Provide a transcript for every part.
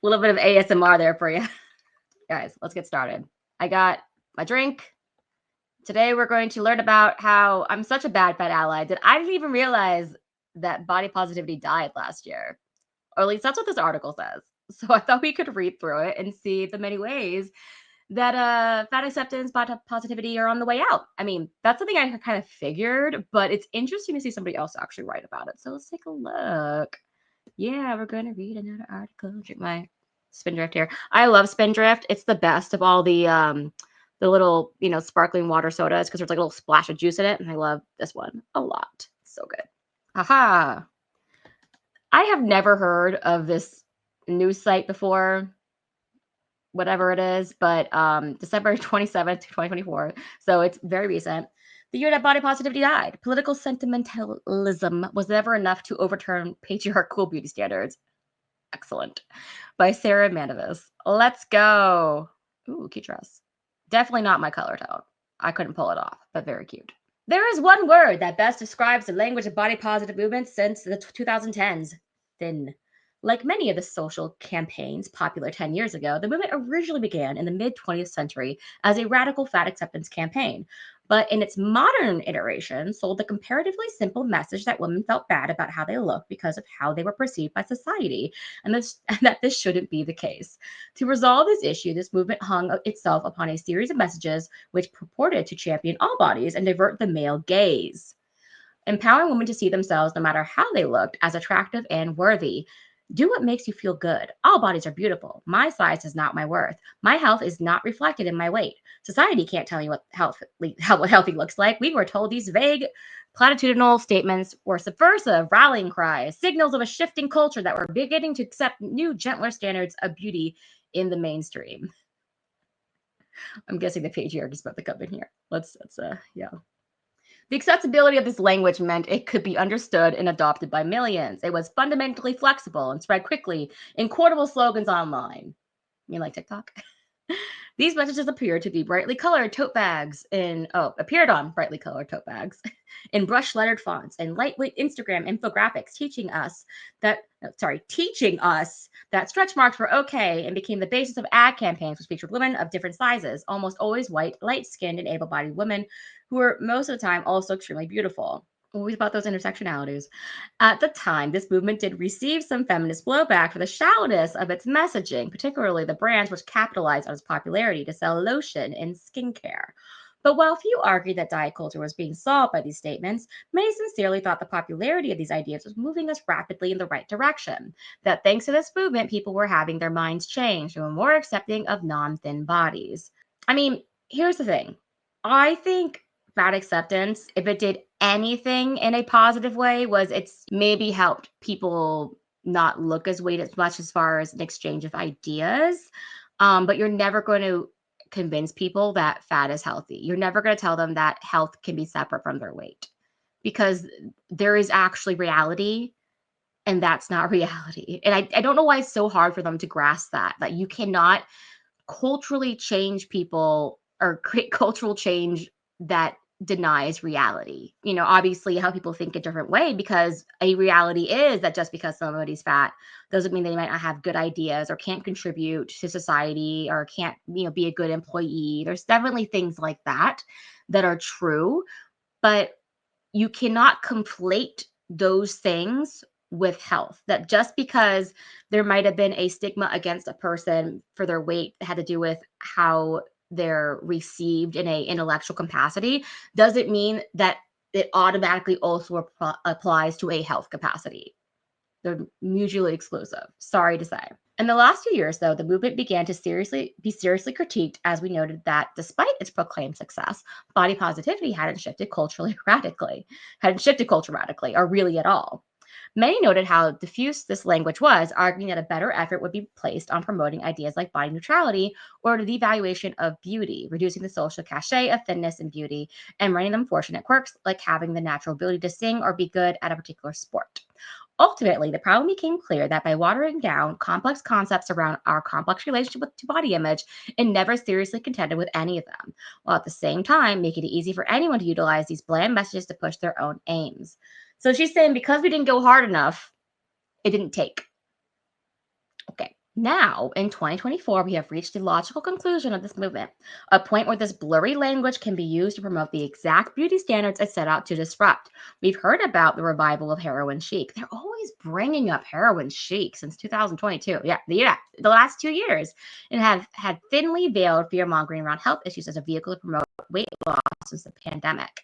little bit of ASMR there for you. Guys, let's get started. I got my drink. Today we're going to learn about how I'm such a bad fat ally that I didn't even realize that body positivity died last year. Or at least that's what this article says. So I thought we could read through it and see the many ways that fat acceptance, body positivity are on the way out. I mean, that's something I kind of figured, but it's interesting to see somebody else actually write about it. So let's take a look. Yeah, we're going to read another article. Drink my Spindrift here. I love Spindrift. It's the best of all the little, sparkling water sodas because there's like a little splash of juice in it. And I love this one a lot. So good. Haha. I have never heard of this news site before, whatever it is, but December 27th, 2024. So it's very recent. The year that body positivity died. Political sentimentalism was never enough to overturn patriarchal beauty standards. Excellent. By Sarah Manavis. Let's go. Ooh, cute dress. Definitely not my color tone. I couldn't pull it off, but very cute. There is one word that best describes the language of body positive movements since the 2010s: thin. Like many of the social campaigns popular 10 years ago, the movement originally began in the mid 20th century as a radical fat acceptance campaign, but in its modern iteration, sold the comparatively simple message that women felt bad about how they looked because of how they were perceived by society, and that this shouldn't be the case. To resolve this issue, this movement hung itself upon a series of messages which purported to champion all bodies and divert the male gaze, empowering women to see themselves, no matter how they looked, as attractive and worthy. Do what makes you feel good. All bodies are beautiful. My size is not my worth. My health is not reflected in my weight. Society can't tell you what healthy looks like. We were told these vague, platitudinal statements were subversive rallying cries, signals of a shifting culture that were beginning to accept new, gentler standards of beauty in the mainstream. I'm guessing the patriarchy is about to come in here. Yeah. The accessibility of this language meant it could be understood and adopted by millions. It was fundamentally flexible and spread quickly in quotable slogans online. You mean like TikTok? These messages appeared on brightly colored tote bags in brush lettered fonts and lightweight Instagram infographics teaching us that stretch marks were okay, and became the basis of ad campaigns which featured women of different sizes, almost always white, light-skinned, and able-bodied women who were most of the time also extremely beautiful. Always about those intersectionalities. At the time, this movement did receive some feminist blowback for the shallowness of its messaging, particularly the brands which capitalized on its popularity to sell lotion and skincare. But while few argued that diet culture was being solved by these statements, many sincerely thought the popularity of these ideas was moving us rapidly in the right direction. That thanks to this movement, people were having their minds changed and were more accepting of non-thin bodies. I mean, here's the thing. I think fat acceptance, if it did anything in a positive way, was it's maybe helped people not look as weight as much as far as an exchange of ideas. But you're never going to convince people that fat is healthy. You're never going to tell them that health can be separate from their weight, because there is actually reality, and that's not reality. And I don't know why it's so hard for them to grasp that you cannot culturally change people or create cultural change that denies reality. Obviously how people think a different way, because a reality is that just because somebody's fat doesn't mean they might not have good ideas or can't contribute to society or can't, be a good employee. There's definitely things like that that are true, but you cannot conflate those things with health. That just because there might have been a stigma against a person for their weight that had to do with how they're received in a intellectual capacity doesn't mean that it automatically also applies to a health capacity. They're mutually exclusive. Sorry to say. In the last few years, though, the movement began to be seriously critiqued, as we noted that despite its proclaimed success, body positivity hadn't shifted culture radically, or really at all. Many noted how diffuse this language was, arguing that a better effort would be placed on promoting ideas like body neutrality or the devaluation of beauty, reducing the social cachet of thinness and beauty, and running them fortunate quirks like having the natural ability to sing or be good at a particular sport. Ultimately, the problem became clear that by watering down complex concepts around our complex relationship to body image, it never seriously contended with any of them, while at the same time making it easy for anyone to utilize these bland messages to push their own aims. So she's saying because we didn't go hard enough, it didn't take. Okay. Now, in 2024, we have reached the logical conclusion of this movement, a point where this blurry language can be used to promote the exact beauty standards it set out to disrupt. We've heard about the revival of heroin chic. They're always bringing up heroin chic since 2022. Yeah, the last 2 years, and have had thinly veiled fear mongering around health issues as a vehicle to promote weight loss since the pandemic,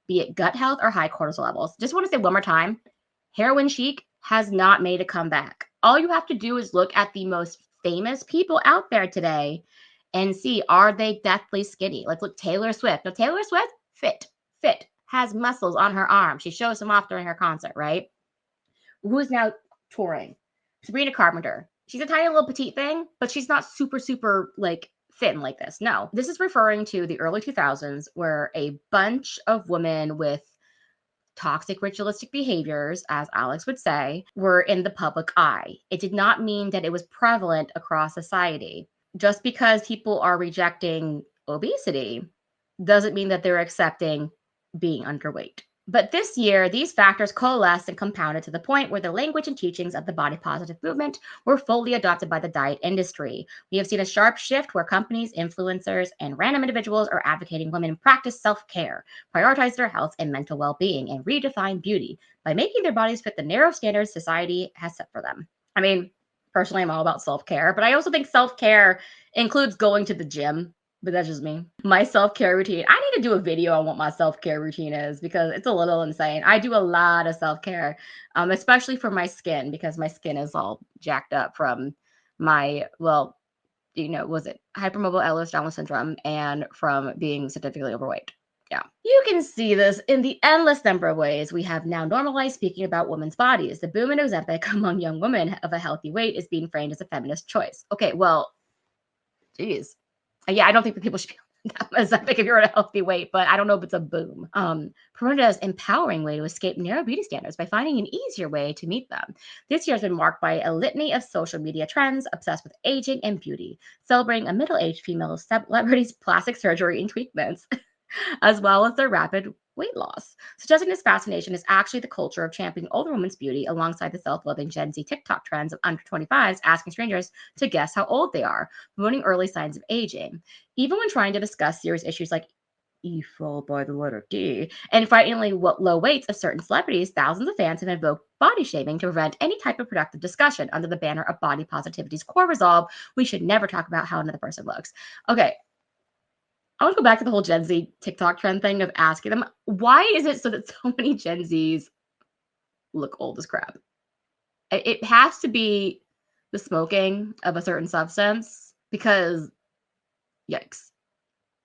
be it gut health or high cortisol levels. Just want to say one more time, heroin chic has not made a comeback. All you have to do is look at the most famous people out there today and see, are they deathly skinny? Let's look, Taylor Swift. Now, Taylor Swift, fit, has muscles on her arm. She shows them off during her concert, right? Who's now touring? Sabrina Carpenter. She's a tiny little petite thing, but she's not super like thin like this. No, this is referring to the early 2000s where a bunch of women with toxic ritualistic behaviors, as Alex would say, were in the public eye. It did not mean that it was prevalent across society. Just because people are rejecting obesity doesn't mean that they're accepting being underweight. But this year, these factors coalesced and compounded to the point where the language and teachings of the body positive movement were fully adopted by the diet industry. We have seen a sharp shift where companies, influencers, and random individuals are advocating women practice self care, prioritize their health and mental well being, and redefine beauty by making their bodies fit the narrow standards society has set for them. I mean, personally, I'm all about self care, but I also think self care includes going to the gym, but that's just me. My self-care routine. I need to do a video on what my self-care routine is because it's a little insane. I do a lot of self-care, especially for my skin because my skin is all jacked up from my, well, was it hypermobile Ehlers-Danlos syndrome and from being significantly overweight. Yeah. You can see this in the endless number of ways we have now normalized speaking about women's bodies. The boom in Ozempic among young women of a healthy weight is being framed as a feminist choice. Okay, well, geez. Yeah, I don't think that people should be Ozempic if you're at a healthy weight, but I don't know if it's a boom. Promoted as empowering way to escape narrow beauty standards by finding an easier way to meet them. This year has been marked by a litany of social media trends obsessed with aging and beauty, celebrating a middle-aged female celebrity's plastic surgery and treatments, as well as their rapid weight loss. Suggesting this fascination is actually the culture of championing older women's beauty alongside the self-loving Gen Z TikTok trends of under 25s asking strangers to guess how old they are, promoting early signs of aging. Even when trying to discuss serious issues like E followed by the letter D, and frighteningly low weights of certain celebrities, thousands of fans have invoked body shaming to prevent any type of productive discussion under the banner of body positivity's core resolve. We should never talk about how another person looks. Okay, I want to go back to the whole Gen Z TikTok trend thing of asking them, why is it so that so many Gen Zs look old as crap? It has to be the smoking of a certain substance because, yikes.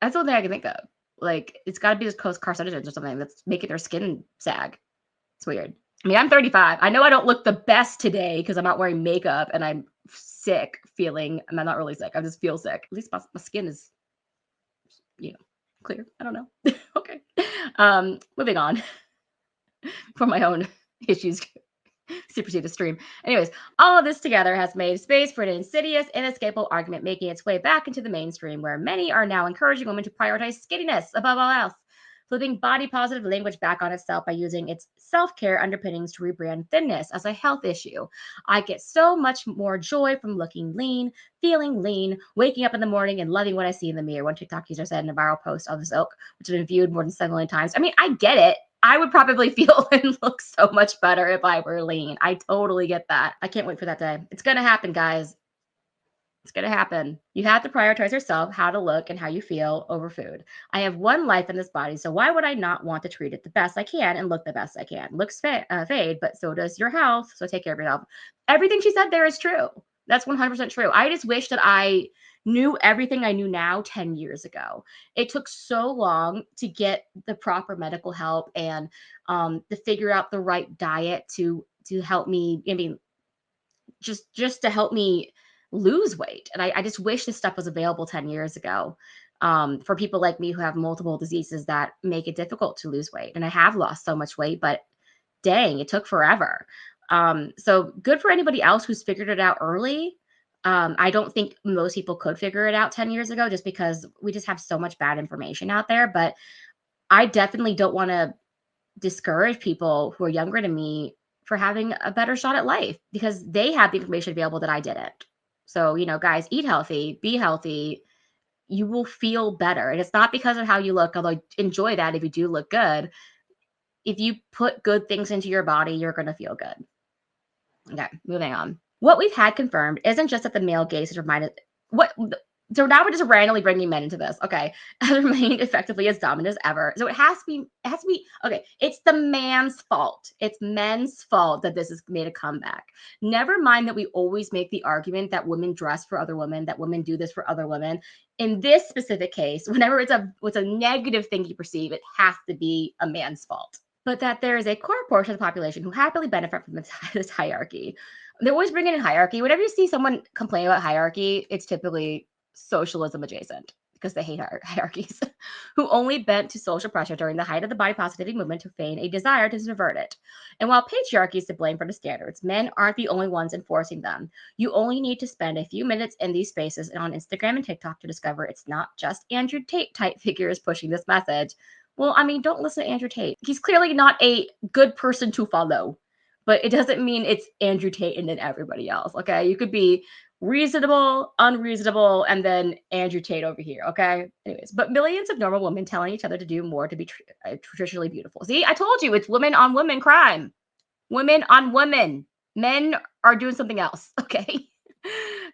That's the only thing I can think of. Like, it's got to be those carcinogens or something that's making their skin sag. It's weird. I mean, I'm 35. I know I don't look the best today because I'm not wearing makeup and I'm sick feeling, I'm not really sick. I just feel sick. At least my skin is clear. I don't know. Okay. Moving on for my own issues supersede the stream. Anyways, all of this together has made space for an insidious, inescapable argument making its way back into the mainstream, where many are now encouraging women to prioritize skinniness above all else, flipping body positive language back on itself by using its self-care underpinnings to rebrand thinness as a health issue. I get so much more joy from looking lean, feeling lean, waking up in the morning and loving what I see in the mirror. One TikTok user said in a viral post of this ilk, which has been viewed more than 7 million times. I mean, I get it. I would probably feel and look so much better if I were lean. I totally get that. I can't wait for that day. It's going to happen, guys. It's going to happen. You have to prioritize yourself, how to look and how you feel over food. I have one life in this body, so why would I not want to treat it the best I can and look the best I can? Looks fade, but so does your health. So take care of yourself. Everything she said there is true. That's 100% true. I just wish that I knew everything I knew now 10 years ago. It took so long to get the proper medical help and to figure out the right diet to help me. I mean, just to help me lose weight. And I just wish this stuff was available 10 years ago for people like me who have multiple diseases that make it difficult to lose weight. And I have lost so much weight, but dang, it took forever. So good for anybody else who's figured it out early. I don't think most people could figure it out 10 years ago just because we just have so much bad information out there. But I definitely don't want to discourage people who are younger than me for having a better shot at life because they have the information available that I didn't. So, guys, eat healthy, be healthy. You will feel better. And it's not because of how you look, although enjoy that if you do look good. If you put good things into your body, you're going to feel good. Okay, moving on. What we've had confirmed isn't just that the male gaze has reminded what so now we're just randomly bringing men into this. Okay, has remained effectively as dominant as ever. So it has to be okay. It's the man's fault. It's men's fault that this has made a comeback. Never mind that we always make the argument that women dress for other women, that women do this for other women. In this specific case, whenever it's a negative thing you perceive, it has to be a man's fault, but that there is a core portion of the population who happily benefit from this hierarchy. They're always bringing in hierarchy. Whenever you see someone complain about hierarchy, it's typically socialism adjacent because they hate hierarchies, who only bent to social pressure during the height of the body positivity movement to feign a desire to subvert it. And while patriarchy is to blame for the standards, men aren't the only ones enforcing them. You only need to spend a few minutes in these spaces and on Instagram and TikTok to discover it's not just Andrew Tate type figures pushing this message. Well, I mean, don't listen to Andrew Tate. He's clearly not a good person to follow, but it doesn't mean it's Andrew Tate and then everybody else. Okay. You could be reasonable, unreasonable, and then Andrew Tate over here. Okay. Anyways, but millions of normal women telling each other to do more to be traditionally beautiful. See, I told you it's women on women crime. Women on women. Men are doing something else. Okay.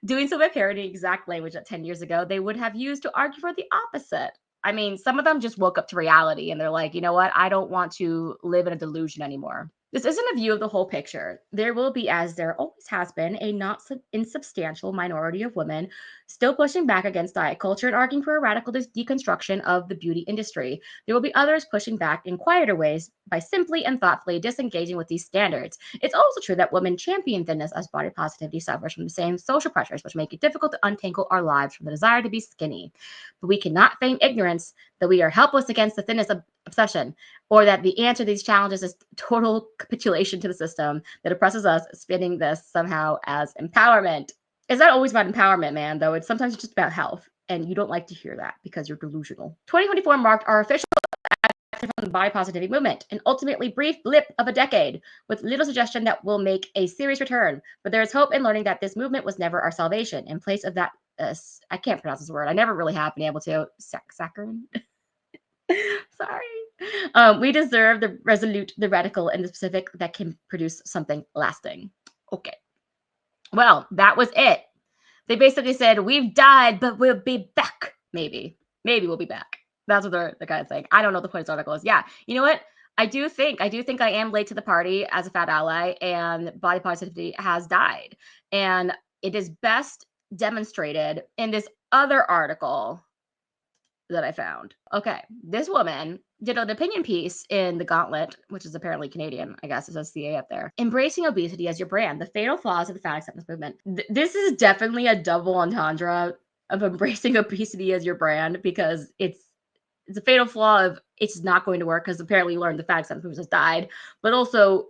Doing so by parodying exact language that 10 years ago they would have used to argue for the opposite. I mean, some of them just woke up to reality and they're like, you know what? I don't want to live in a delusion anymore. This isn't a view of the whole picture. There will be, as there always has been, a not insubstantial minority of women still pushing back against diet culture and arguing for a radical deconstruction of the beauty industry. There will be others pushing back in quieter ways by simply and thoughtfully disengaging with these standards. It's also true that women champion thinness as body positivity suffers from the same social pressures, which make it difficult to untangle our lives from the desire to be skinny. But we cannot feign ignorance that we are helpless against the thinness obsession, or that the answer to these challenges is total capitulation to the system that oppresses us, spinning this somehow as empowerment. It's not always about empowerment, man, though. It's sometimes just about health. And you don't like to hear that because you're delusional. 2024 marked our official exit from the body positivity movement, an ultimately brief blip of a decade, with little suggestion that will make a serious return. But there is hope in learning that this movement was never our salvation. In place of that, I can't pronounce this word. I never really have been able to. Saccharin? Sorry. We deserve the resolute, the radical, and the specific that can produce something lasting. Okay. Well, that was it. They basically said, we've died, but we'll be back. Maybe. Maybe we'll be back. That's what the guy's saying. I don't know what the point of this article is. Yeah. You know what? I do think I am late to the party as a fat ally, and body positivity has died. And it is best demonstrated in this other article that I found. Okay, this woman did an opinion piece in The Gauntlet, which is apparently Canadian, I guess it says CA up there. Embracing obesity as your brand, the fatal flaws of the fat acceptance movement. This is definitely a double entendre of embracing obesity as your brand, because it's a fatal flaw of it's not going to work, because apparently you learned the fat acceptance movement has died, but also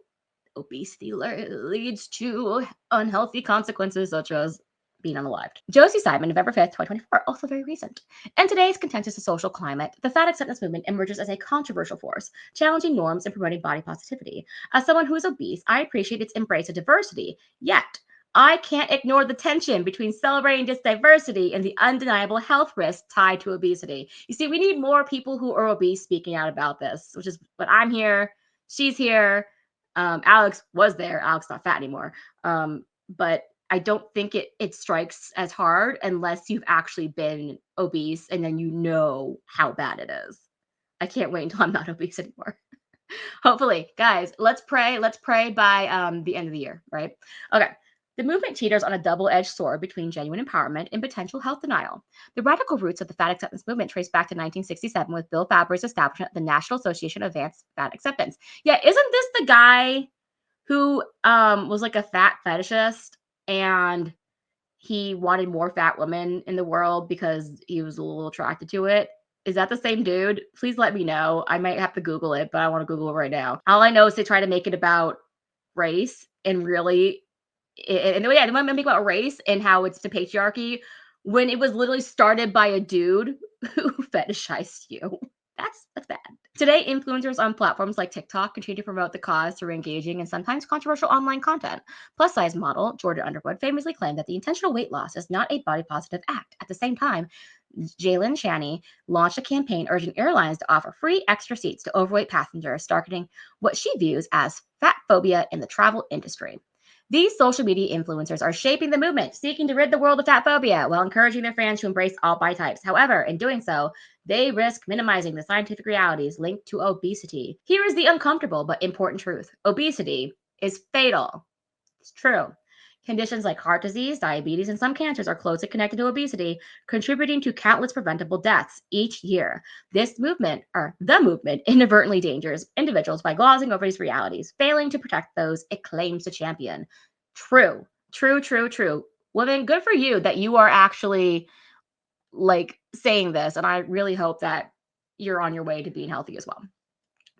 obesity leads to unhealthy consequences such as being unalived. Josie Simon, November 5th, 2024, also very recent. In today's contentious social climate, the fat acceptance movement emerges as a controversial force, challenging norms and promoting body positivity. As someone who is obese, I appreciate its embrace of diversity, yet I can't ignore the tension between celebrating this diversity and the undeniable health risks tied to obesity. You see, we need more people who are obese speaking out about this, which is what I'm here. She's here. Alex was there. Alex not fat anymore. But I don't think it strikes as hard unless you've actually been obese and then you know how bad it is. I can't wait until I'm not obese anymore. Hopefully, guys, let's pray. Let's pray by the end of the year, right? Okay. The movement teeters on a double-edged sword between genuine empowerment and potential health denial. The radical roots of the fat acceptance movement trace back to 1967 with Bill Fabry's establishment of the National Association of Advanced Fat Acceptance. Yeah, isn't this the guy who was like a fat fetishist and he wanted more fat women in the world because he was a little attracted to it? Is that the same dude? Please let me know. I might have to Google it, but I want to Google it right now. All I know is they try to make it about race and really, and yeah, they want to make it about race and how it's the patriarchy when it was literally started by a dude who fetishized you. That's bad. Today, influencers on platforms like TikTok continue to promote the cause through engaging and sometimes controversial online content. Plus size model Jordan Underwood famously claimed that the intentional weight loss is not a body positive act. At the same time, Jalen Shani launched a campaign urging airlines to offer free extra seats to overweight passengers, targeting what she views as fat phobia in the travel industry. These social media influencers are shaping the movement, seeking to rid the world of fat phobia while encouraging their fans to embrace all body types. However, in doing so, they risk minimizing the scientific realities linked to obesity. Here is the uncomfortable but important truth: obesity is fatal. It's true. Conditions like heart disease, diabetes, and some cancers are closely connected to obesity, contributing to countless preventable deaths each year. This movement, or the movement, inadvertently dangers individuals by glossing over these realities, failing to protect those it claims to champion. True, true, true, true. Women, good for you that you are actually like saying this, and I really hope that you're on your way to being healthy as well.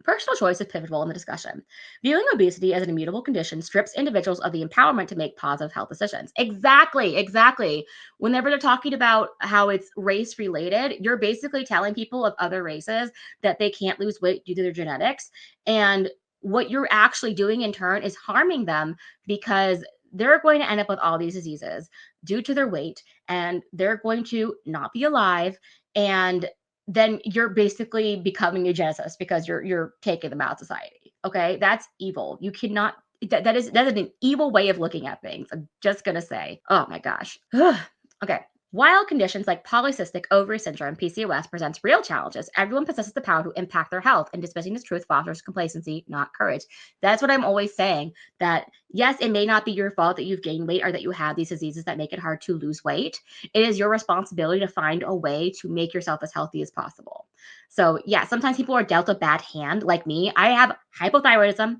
Personal choice is pivotal in the discussion. Viewing obesity as an immutable condition strips individuals of the empowerment to make positive health decisions. Exactly, exactly. Whenever they're talking about how it's race related, you're basically telling people of other races that they can't lose weight due to their genetics. And what you're actually doing in turn is harming them, because they're going to end up with all these diseases due to their weight, and they're going to not be alive. And then you're basically becoming a geneticist because you're taking them out of society. Okay, that's evil. You cannot. That is an evil way of looking at things. I'm just gonna say. Oh my gosh. Okay. While conditions like polycystic ovary syndrome (PCOS) presents real challenges, everyone possesses the power to impact their health, and dismissing this truth fosters complacency, not courage. That's what I'm always saying. That yes, it may not be your fault that you've gained weight or that you have these diseases that make it hard to lose weight. It is your responsibility to find a way to make yourself as healthy as possible. So, yeah, sometimes people are dealt a bad hand, like me. I have hypothyroidism,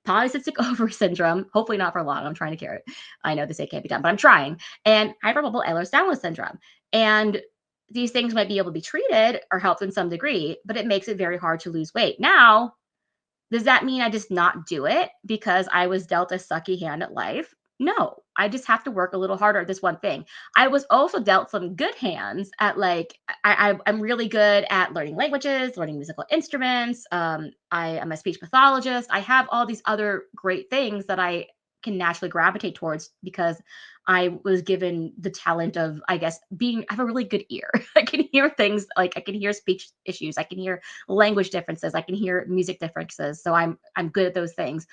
polycystic ovary syndrome, hopefully not for long. I'm trying to cure it. I know they say it can't be done, but I'm trying. And hyperbole Ehlers-Danlos syndrome. And these things might be able to be treated or helped in some degree, but it makes it very hard to lose weight. Now, does that mean I just not do it because I was dealt a sucky hand at life? No, I just have to work a little harder at this one thing. I was also dealt some good hands at, like, I'm really good at learning languages, learning musical instruments. I am a speech pathologist. I have all these other great things that I can naturally gravitate towards because I was given the talent of, I guess, being, I have a really good ear. I can hear things, like I can hear speech issues. I can hear language differences. I can hear music differences. So I'm good at those things.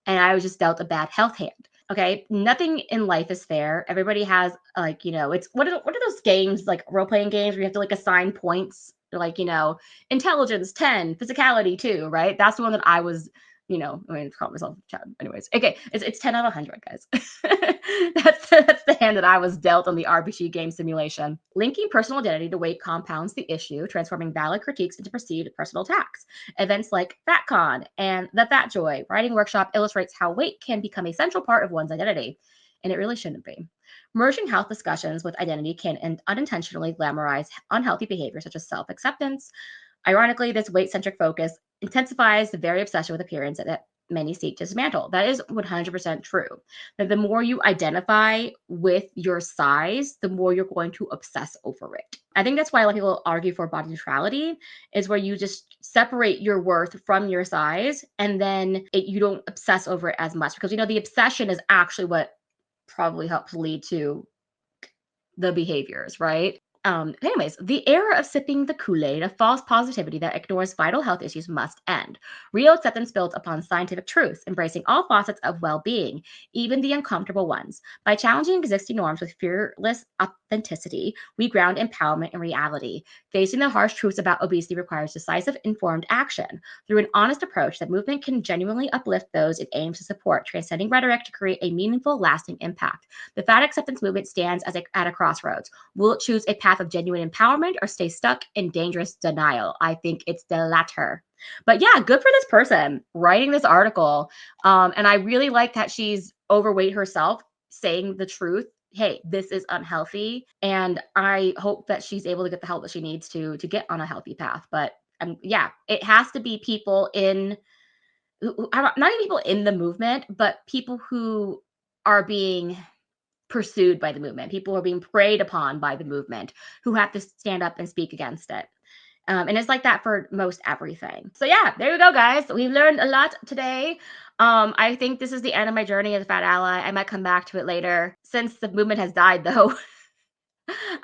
And I was just dealt a bad health hand. Okay. Nothing in life is fair. Everybody has, like, it's what are those games, like role playing games where you have to like assign points? They're like, intelligence 10, physicality 2, right? That's the one that I was, I mean, call myself Chad. Anyways, okay, it's 10 out of 100, guys. That's the hand that I was dealt on the RPG game simulation. Linking personal identity to weight compounds the issue, transforming valid critiques into perceived personal attacks. Events like FatCon and the Fat Joy writing workshop illustrates how weight can become a central part of one's identity, and it really shouldn't be. Merging health discussions with identity can unintentionally glamorize unhealthy behavior such as self-acceptance. Ironically, this weight-centric focus intensifies the very obsession with appearance that many seek to dismantle. That is 100% true. That the more you identify with your size, the more you're going to obsess over it. I think that's why a lot of people argue for body neutrality, is where you just separate your worth from your size, and then you don't obsess over it as much, because the obsession is actually what probably helps lead to the behaviors, right? Anyways, the era of sipping the Kool-Aid of false positivity that ignores vital health issues must end. Real acceptance builds upon scientific truths, embracing all facets of well-being, even the uncomfortable ones. By challenging existing norms with fearless authenticity, we ground empowerment in reality. Facing the harsh truths about obesity requires decisive, informed action. Through an honest approach, the movement can genuinely uplift those it aims to support, transcending rhetoric to create a meaningful, lasting impact. The fat acceptance movement stands at a crossroads. Will it choose a path of genuine empowerment or stay stuck in dangerous denial? I think it's the latter. But yeah, good for this person writing this article. And I really like that she's overweight herself, saying the truth. Hey, this is unhealthy. And I hope that she's able to get the help that she needs to get on a healthy path. But yeah, it has to be people not even people in the movement, but people who are being pursued by the movement, people who are being preyed upon by the movement, who have to stand up and speak against it. And it's like that for most everything. So yeah, there you go, guys. We've learned a lot today. I think this is the end of my journey as a fat ally. I might come back to it later. Since the movement has died, though,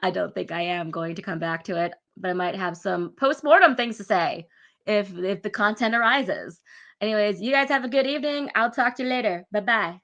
I don't think I am going to come back to it, but I might have some post-mortem things to say if the content arises. Anyways, you guys have a good evening. I'll talk to you later. Bye-bye.